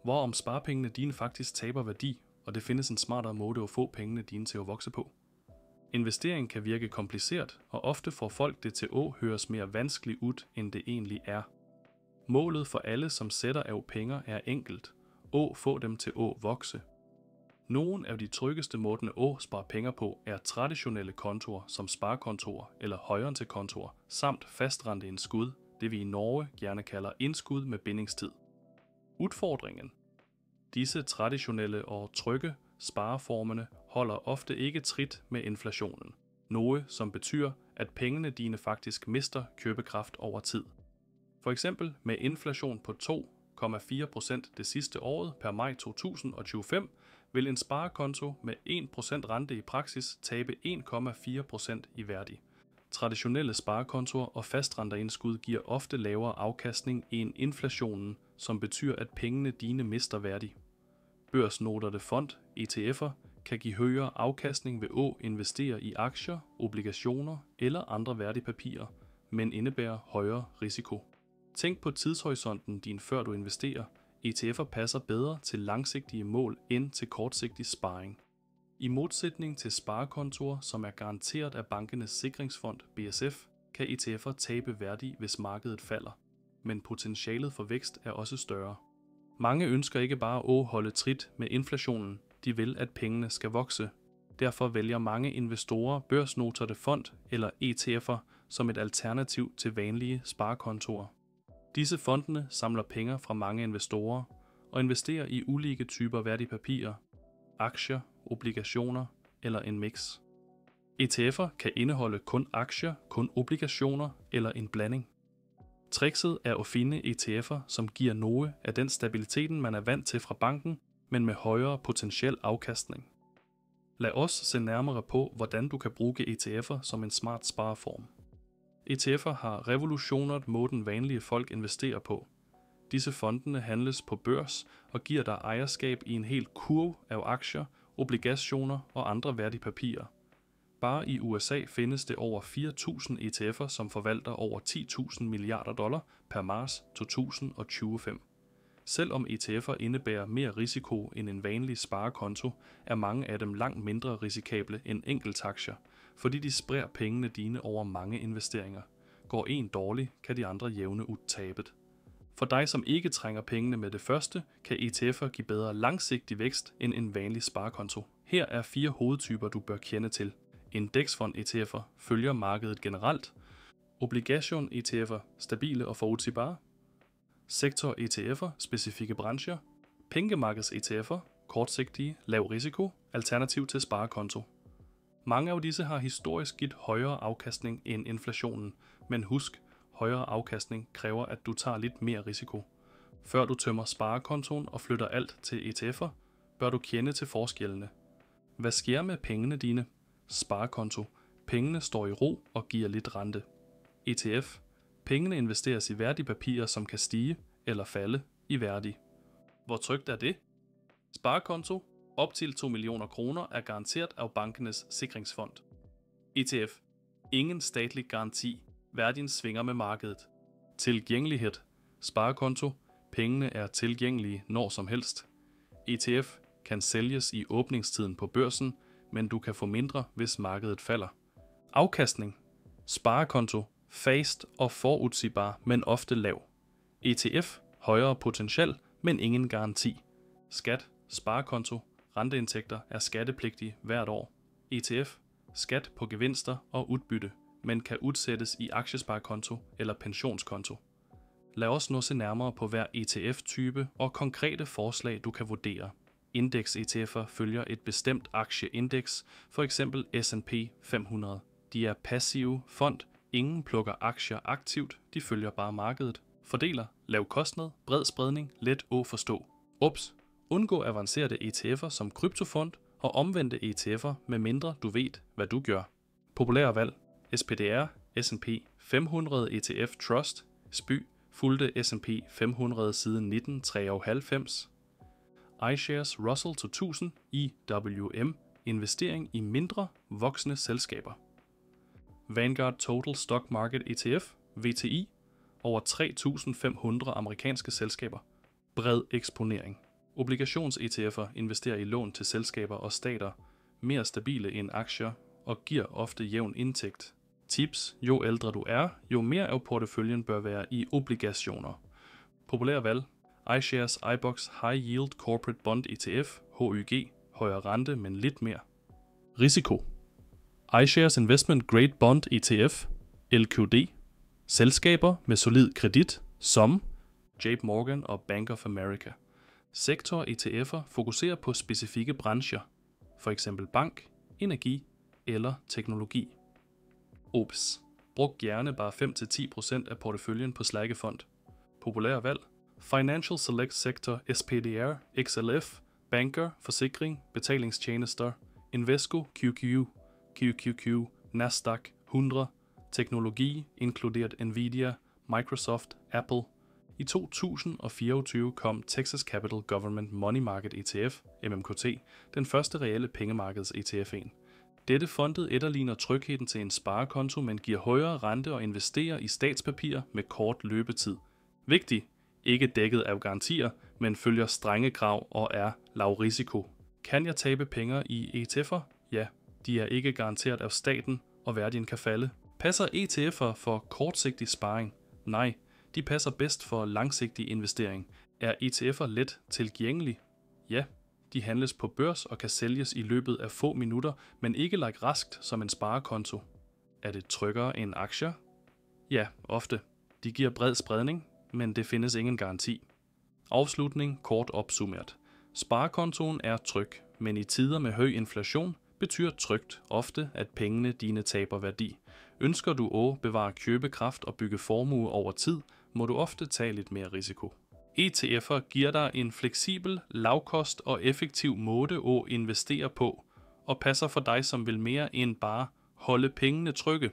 hvorom sparepengene dine faktisk taber værdi, og det findes en smartere måde at få pengene dine til at vokse på. Investering kan virke kompliceret, og ofte får folk det til at høres mere vanskeligt ud, end det egentlig er. Målet for alle, som sætter af penge, er enkelt. Få dem til at vokse. Nogle af de tryggeste måder at spare penge på er traditionelle kontoer som sparekontoer eller højrentekontoer samt fastrenteindskud, det vi i Norge gerne kalder indskud med bindingstid. Udfordringen. Disse traditionelle og trygge spareformerne holder ofte ikke trit med inflationen. Noget som betyder, at pengene dine faktisk mister købekraft over tid. For eksempel med inflation på 2,4% det sidste år per maj 2025, vil en sparekonto med 1% rente i praksis tabe 1,4% i værdi. Traditionelle sparekontoer og fastrenteindskud giver ofte lavere afkastning end inflationen, som betyder, at pengene dine mister værdi. Børsnoterte fond, ETF'er, kan give højere afkastning ved at investere i aktier, obligationer eller andre værdipapirer, men indebærer højere risiko. Tænk på tidshorisonten din før du investerer. ETF'er passer bedre til langsigtige mål end til kortsigtig sparring. I modsætning til sparekontoer, som er garanteret af bankernes sikringsfond BSF, kan ETF'er tabe værdi, hvis markedet falder. Men potentialet for vækst er også større. Mange ønsker ikke bare at holde trit med inflationen, de vil, at pengene skal vokse. Derfor vælger mange investorer børsnoterede fond eller ETF'er som et alternativ til vanlige sparekontoer. Disse fondene samler penge fra mange investorer og investerer i ulike typer værdipapirer, aktier, obligationer eller en mix. ETF'er kan indeholde kun aktier, kun obligationer eller en blanding. Trickset er at finde ETF'er, som giver noget af den stabiliteten, man er vant til fra banken, men med højere potentiel afkastning. Lad os se nærmere på, hvordan du kan bruge ETF'er som en smart spareform. ETF'er har revolutioneret måden vanlige folk investerer på. Disse fondene handles på børs og giver dig ejerskab i en hel kurv af aktier, obligationer og andre værdipapirer. Bare i USA findes det over 4.000 ETF'er, som forvalter over 10.000 milliarder dollar per marts 2025. Selvom ETF'er indebærer mere risiko end en vanlig sparekonto, er mange af dem langt mindre risikable end enkeltaktier, fordi de spreder pengene dine over mange investeringer. Går en dårlig, kan de andre jævne ud tabet. For dig, som ikke trænger pengene med det første, kan ETF'er give bedre langsigtig vækst end en vanlig sparekonto. Her er 4 hovedtyper, du bør kende til. Indeksfond ETF'er følger markedet generelt. Obligation ETF'er stabile og forudsibare. Sektor ETF'er specifikke brancher. Pengemarkeds ETF'er kortsigtige, lav risiko, alternativ til sparekonto. Mange af disse har historisk givet højere afkastning end inflationen, men husk, højere afkastning kræver, at du tager lidt mere risiko. Før du tømmer sparekontoen og flytter alt til ETF'er, bør du kende til forskellene. Hvad sker med pengene dine? Sparekonto. Pengene står i ro og giver lidt rente. ETF. Pengene investeres i værdipapirer, som kan stige eller falde i værdi. Hvor trygt er det? Sparekonto. Op til 2 millioner kroner er garanteret af bankernes sikringsfond. ETF. Ingen statlig garanti. Værdien svinger med markedet. Tilgængelighed. Sparekonto. Pengene er tilgængelige når som helst. ETF kan sælges i åbningstiden på børsen, men du kan få mindre, hvis markedet falder. Afkastning. Sparekonto. Fast og forudsigbar, men ofte lav. ETF. Højere potentiel, men ingen garanti. Skat. Sparekonto. Renteindtægter er skattepligtige hvert år. ETF. Skat på gevinster og udbytte, men kan udsættes i aktiesparekonto eller pensionskonto. Lad os nu se nærmere på hver ETF-type og konkrete forslag, du kan vurdere. Indeks-ETF'er følger et bestemt aktieindeks, f.eks. S&P 500. De er passive fond. Ingen plukker aktier aktivt, de følger bare markedet. Fordeler, lav kostnad, bred spredning, let at forstå. Ups! Undgå avancerede ETF'er som kryptofond og omvendte ETF'er, med mindre du ved, hvad du gør. Populære valg. SPDR, S&P 500 ETF Trust, SPY, fulgte S&P 500 siden 1993. iShares Russell 2000, IWM, investering i mindre, voksende selskaber. Vanguard Total Stock Market ETF, VTI, over 3.500 amerikanske selskaber. Bred eksponering. Obligations-ETF'er investerer i lån til selskaber og stater, mere stabile end aktier og giver ofte jævn indtægt. Tips: jo ældre du er, jo mere af porteføljen bør være i obligationer. Populære valg: iShares iBoxx High Yield Corporate Bond ETF, HYG, højere rente, men lidt mere. Risiko: iShares Investment Grade Bond ETF, LQD, selskaber med solid kredit som JP Morgan og Bank of America. Sektor-ETF'er fokuserer på specifikke brancher, f.eks. bank, energi eller teknologi. OBS: brug gerne bare 5-10% af porteføljen på slækkefond. Populære valg: Financial Select Sector SPDR, XLF, banker, forsikring, betalingstjenester, Invesco, QQQ, Nasdaq, 100, teknologi, inkluderet Nvidia, Microsoft, Apple. I 2024 kom Texas Capital Government Money Market ETF, MMKT, den første reelle pengemarkeds ETF-en. Dette fondet efterligner trygheden til en sparekonto, men giver højere rente og investerer i statspapirer med kort løbetid. Vigtigt: ikke dækket af garantier, men følger strenge krav og er lav risiko. Kan jeg tabe penge i ETF'er? Ja, de er ikke garanteret af staten, og værdien kan falde. Passer ETF'er for kortsigtig sparring? Nej, de passer bedst for langsigtig investering. Er ETF'er let tilgængelige? Ja, de handles på børs og kan sælges i løbet af få minutter, men ikke like raskt som en sparekonto. Er det tryggere end aktier? Ja, ofte. De giver bred spredning, men det findes ingen garanti. Afslutning kort opsummeret. Sparekontoen er tryg, men i tider med høj inflation betyder trygt ofte, at pengene dine taber værdi. Ønsker du at bevare købekraft og bygge formue over tid, må du ofte tage lidt mere risiko. ETF'er giver dig en fleksibel, lavkost og effektiv måde at investere på, og passer for dig, som vil mere end bare holde pengene trygge.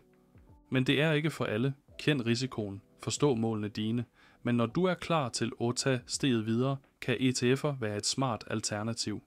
Men det er ikke for alle. Kend risikoen, forstå målene dine, men når du er klar til at tage steget videre, kan ETF'er være et smart alternativ.